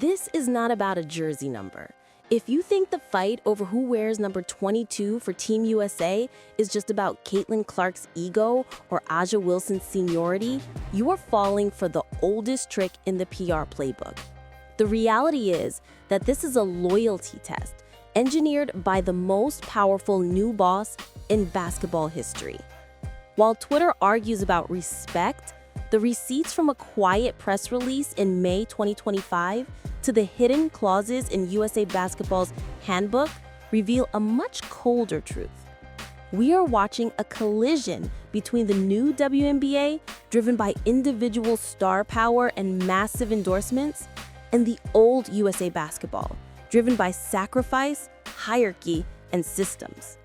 This is not about a jersey number. If you think the fight over who wears number 22 for Team USA is just about Caitlin Clark's ego or Aja Wilson's seniority, you are falling for the oldest trick in the PR playbook. The reality is that this is a loyalty test engineered by the most powerful new boss in basketball history. While Twitter argues about respect, the receipts from a quiet press release in May 2025 to the hidden clauses in USA Basketball's handbook reveal a much colder truth. We are watching a collision between the new WNBA, driven by individual star power and massive endorsements, and the old USA Basketball, driven by sacrifice, hierarchy, and systems.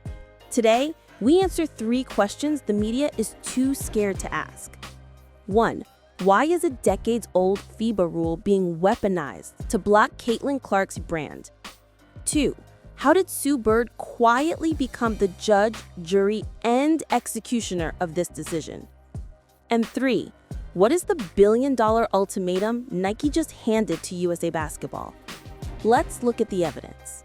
Today, we answer 3 questions the media is too scared to ask. 1. Why is a decades-old FEBA rule being weaponized to block Caitlin Clark's brand? 2. How did Sue Bird quietly become the judge, jury, and executioner of this decision? And 3. What is the billion-dollar ultimatum Nike just handed to USA Basketball? Let's look at the evidence.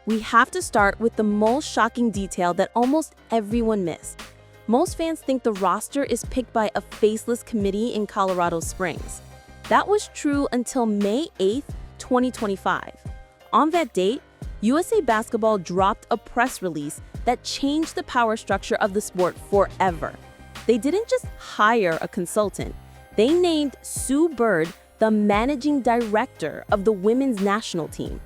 We have to start with the most shocking detail that almost everyone missed. Most fans think the roster is picked by a faceless committee in Colorado Springs. That was true until May 8, 2025. On that date, USA Basketball dropped a press release that changed the power structure of the sport forever. They didn't just hire a consultant. They named Sue Bird the managing director of the women's national team.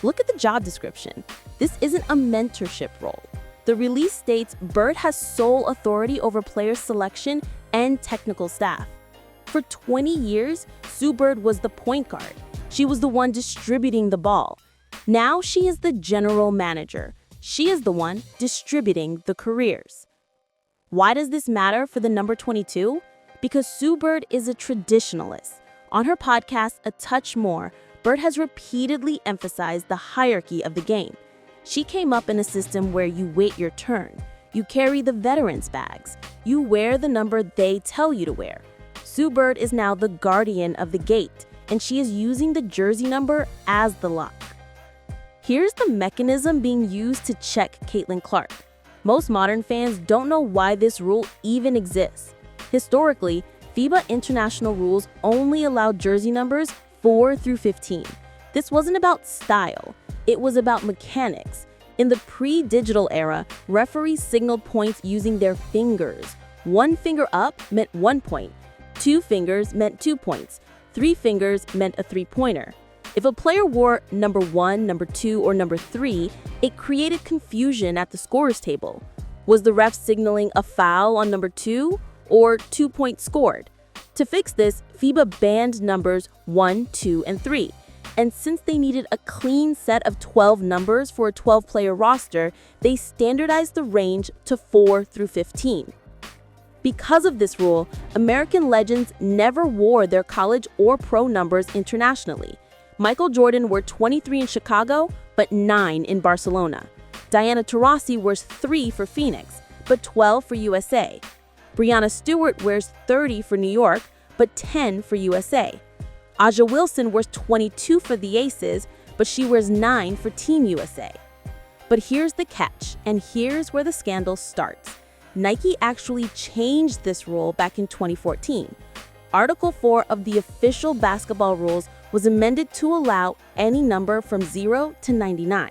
Look at the job description. This isn't a mentorship role. The release states Bird has sole authority over player selection and technical staff. For 20 years, Sue Bird was the point guard. She was the one distributing the ball. Now she is the general manager. She is the one distributing the careers. Why does this matter for the number 22? Because Sue Bird is a traditionalist. On her podcast, A Touch More, Bird has repeatedly emphasized the hierarchy of the game. She came up in a system where you wait your turn. You carry the veterans' bags. You wear the number they tell you to wear. Sue Bird is now the guardian of the gate, and she is using the jersey number as the lock. Here's the mechanism being used to check Caitlin Clark. Most modern fans don't know why this rule even exists. Historically, FEBA international rules only allowed jersey numbers 4 through 15. This wasn't about style. It was about mechanics. In the pre-digital era, referees signaled points using their fingers. 1 finger up meant 1 point. 2 fingers meant 2 points. 3 fingers meant a 3-pointer. If a player wore number 1, number 2, or number 3, it created confusion at the scorer's table. Was the ref signaling a foul on number 2 or 2 points scored? To fix this, FEBA banned numbers 1, 2, and 3. And since they needed a clean set of 12 numbers for a 12-player roster, they standardized the range to 4 through 15. Because of this rule, American legends never wore their college or pro numbers internationally. Michael Jordan wore 23 in Chicago, but 9 in Barcelona. Diana Taurasi wears 3 for Phoenix, but 12 for USA. Breanna Stewart wears 30 for New York, but 10 for USA. Aja Wilson wears 22 for the Aces, but she wears 9 for Team USA. But here's the catch, and here's where the scandal starts. Nike actually changed this rule back in 2014. Article 4 of the official basketball rules was amended to allow any number from 0 to 99.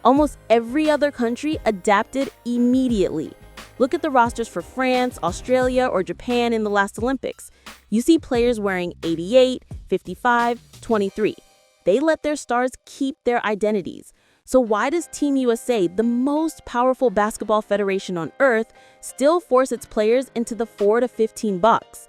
Almost every other country adapted immediately. Look at the rosters for France, Australia, or Japan in the last Olympics. You see players wearing 88, 55, 23. They let their stars keep their identities. So why does Team USA, the most powerful basketball federation on earth, still force its players into the 4 to 15 box?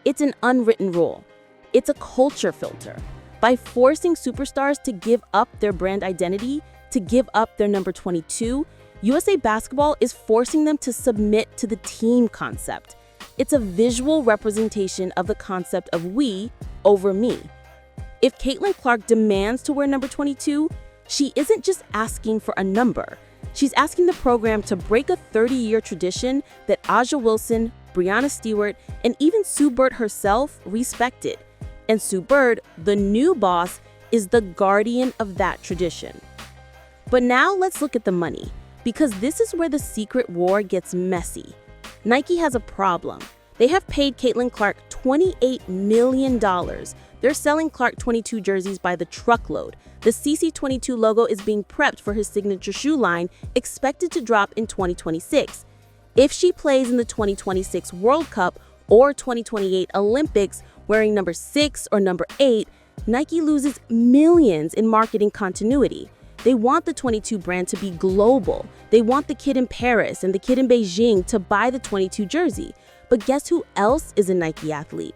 It's an unwritten rule. It's a culture filter. By forcing superstars to give up their brand identity, to give up their number 22, USA Basketball is forcing them to submit to the team concept. It's a visual representation of the concept of we over me. If Caitlin Clark demands to wear number 22, she isn't just asking for a number. She's asking the program to break a 30-year tradition that Aja Wilson, Breanna Stewart, and even Sue Bird herself respected. And Sue Bird, the new boss, is the guardian of that tradition. But now let's look at the money, because this is where the secret war gets messy. Nike has a problem. They have paid Caitlin Clark $28 million. They're selling Clark 22 jerseys by the truckload. The CC22 logo is being prepped for his signature shoe line, expected to drop in 2026. If she plays in the 2026 World Cup or 2028 Olympics wearing number 6 or number 8, Nike loses millions in marketing continuity. They want the 22 brand to be global. They want the kid in Paris and the kid in Beijing to buy the 22 jersey. But guess who else is a Nike athlete?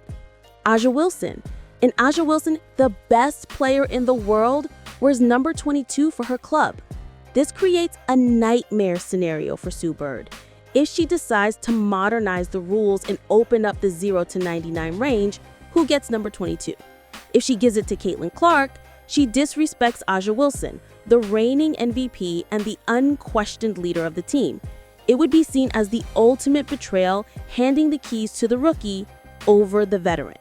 Aja Wilson. And Aja Wilson, the best player in the world, wears number 22 for her club. This creates a nightmare scenario for Sue Bird. If she decides to modernize the rules and open up the 0 to 99 range, who gets number 22? If she gives it to Caitlin Clark, she disrespects Aja Wilson, the reigning MVP and the unquestioned leader of the team. It would be seen as the ultimate betrayal, handing the keys to the rookie over the veteran.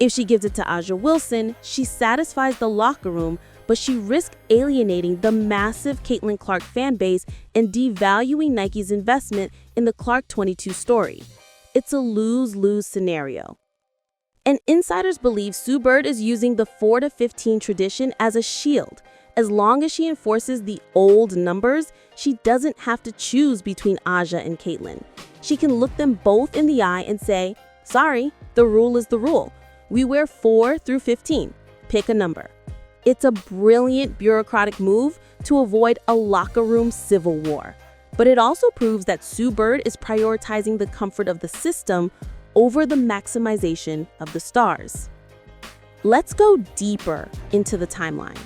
If she gives it to Aja Wilson, she satisfies the locker room, but she risks alienating the massive Caitlin Clark fan base and devaluing Nike's investment in the Clark 22 story. It's a lose-lose scenario. And insiders believe Sue Bird is using the 4 to 15 tradition as a shield. As long as she enforces the old numbers, she doesn't have to choose between Aja and Caitlin. She can look them both in the eye and say, sorry, the rule is the rule. We wear 4 through 15. Pick a number. It's a brilliant bureaucratic move to avoid a locker room civil war. But it also proves that Sue Bird is prioritizing the comfort of the system over the maximization of the stars. Let's go deeper into the timeline.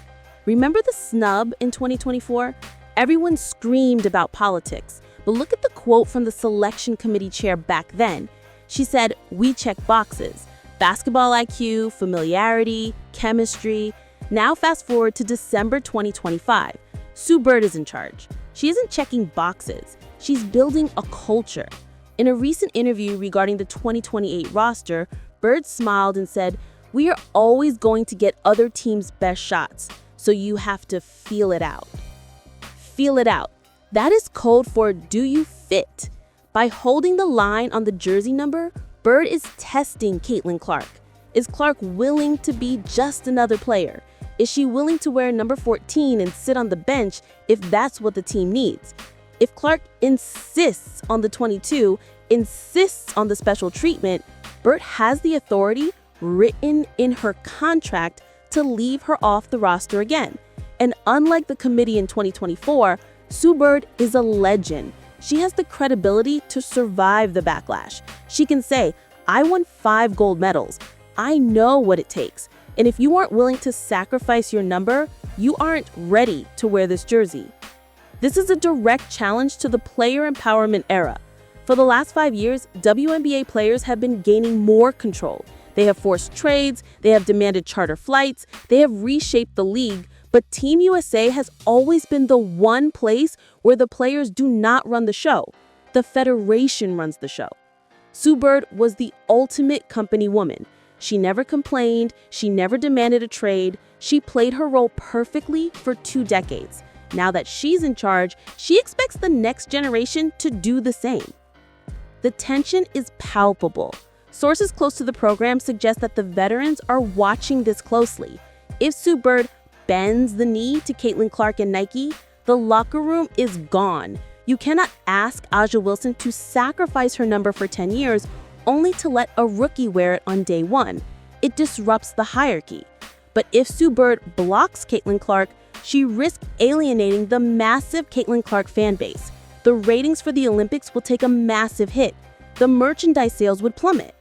Remember the snub in 2024? Everyone screamed about politics, but look at the quote from the selection committee chair back then. She said, "We check boxes. Basketball IQ, familiarity, chemistry." Now fast forward to December 2025. Sue Bird is in charge. She isn't checking boxes. She's building a culture. In a recent interview regarding the 2028 roster, Bird smiled and said, "We are always going to get other teams' best shots, so you have to feel it out." Feel it out. That is code for do you fit? By holding the line on the jersey number, Bird is testing Caitlin Clark. Is Clark willing to be just another player? Is she willing to wear number 14 and sit on the bench if that's what the team needs? If Clark insists on the 22, insists on the special treatment, Bird has the authority written in her contract to leave her off the roster again. And unlike the committee in 2024, Sue Bird is a legend. She has the credibility to survive the backlash. She can say, "I won 5 gold medals. I know what it takes. And if you aren't willing to sacrifice your number, you aren't ready to wear this jersey." This is a direct challenge to the player empowerment era. For the last 5 years, WNBA players have been gaining more control. They have forced trades, they have demanded charter flights, they have reshaped the league, but Team USA has always been the one place where the players do not run the show. The federation runs the show. Sue Bird was the ultimate company woman. She never complained, she never demanded a trade, she played her role perfectly for 2 decades. Now that she's in charge, she expects the next generation to do the same. The tension is palpable. Sources close to the program suggest that the veterans are watching this closely. If Sue Bird bends the knee to Caitlin Clark and Nike, the locker room is gone. You cannot ask Aja Wilson to sacrifice her number for 10 years only to let a rookie wear it on day 1. It disrupts the hierarchy. But if Sue Bird blocks Caitlin Clark, she risks alienating the massive Caitlin Clark fan base. The ratings for the Olympics will take a massive hit. The merchandise sales would plummet.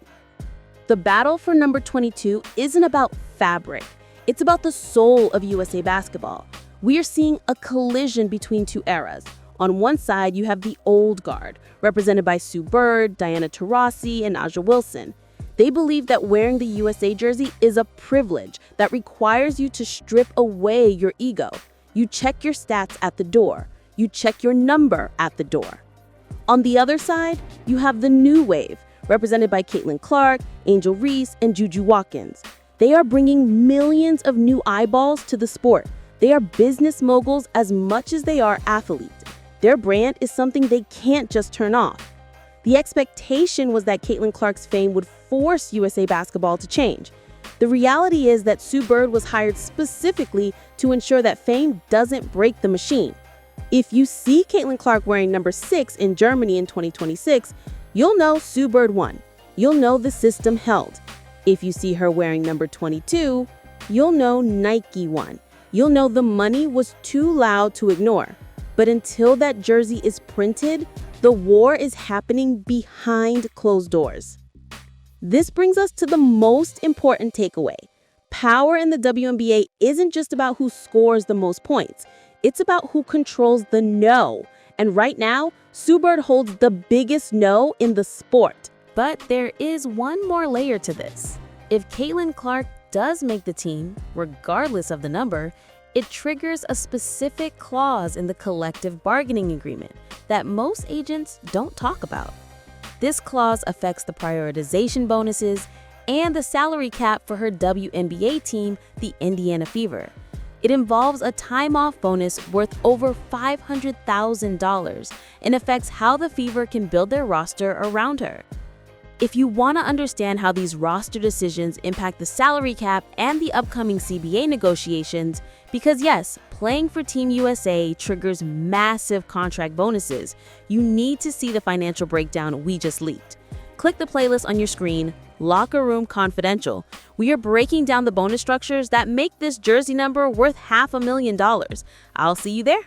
The battle for number 22 isn't about fabric. It's about the soul of USA basketball. We are seeing a collision between 2 eras. On one side, you have the old guard, represented by Sue Bird, Diana Taurasi, and Aja Wilson. They believe that wearing the USA jersey is a privilege that requires you to strip away your ego. You check your stats at the door. You check your number at the door. On the other side, you have the new wave, represented by Caitlin Clark, Angel Reese, and Juju Watkins. They are bringing millions of new eyeballs to the sport. They are business moguls as much as they are athletes. Their brand is something they can't just turn off. The expectation was that Caitlin Clark's fame would force USA Basketball to change. The reality is that Sue Bird was hired specifically to ensure that fame doesn't break the machine. If you see Caitlin Clark wearing number 6 in Germany in 2026, you'll know Sue Bird won. You'll know the system held. If you see her wearing number 22, you'll know Nike won. You'll know the money was too loud to ignore. But until that jersey is printed, the war is happening behind closed doors. This brings us to the most important takeaway. Power in the WNBA isn't just about who scores the most points. It's about who controls the no. And right now, Sue Bird holds the biggest no in the sport. But there is one more layer to this. If Caitlin Clark does make the team, regardless of the number, it triggers a specific clause in the collective bargaining agreement that most agents don't talk about. This clause affects the prioritization bonuses and the salary cap for her WNBA team, the Indiana Fever. It involves a time-off bonus worth over $500,000 and affects how the Fever can build their roster around her. If you want to understand how these roster decisions impact the salary cap and the upcoming CBA negotiations, because yes, playing for Team USA triggers massive contract bonuses, you need to see the financial breakdown we just leaked. Click the playlist on your screen, Locker Room Confidential. We are breaking down the bonus structures that make this jersey number worth $500,000. I'll see you there.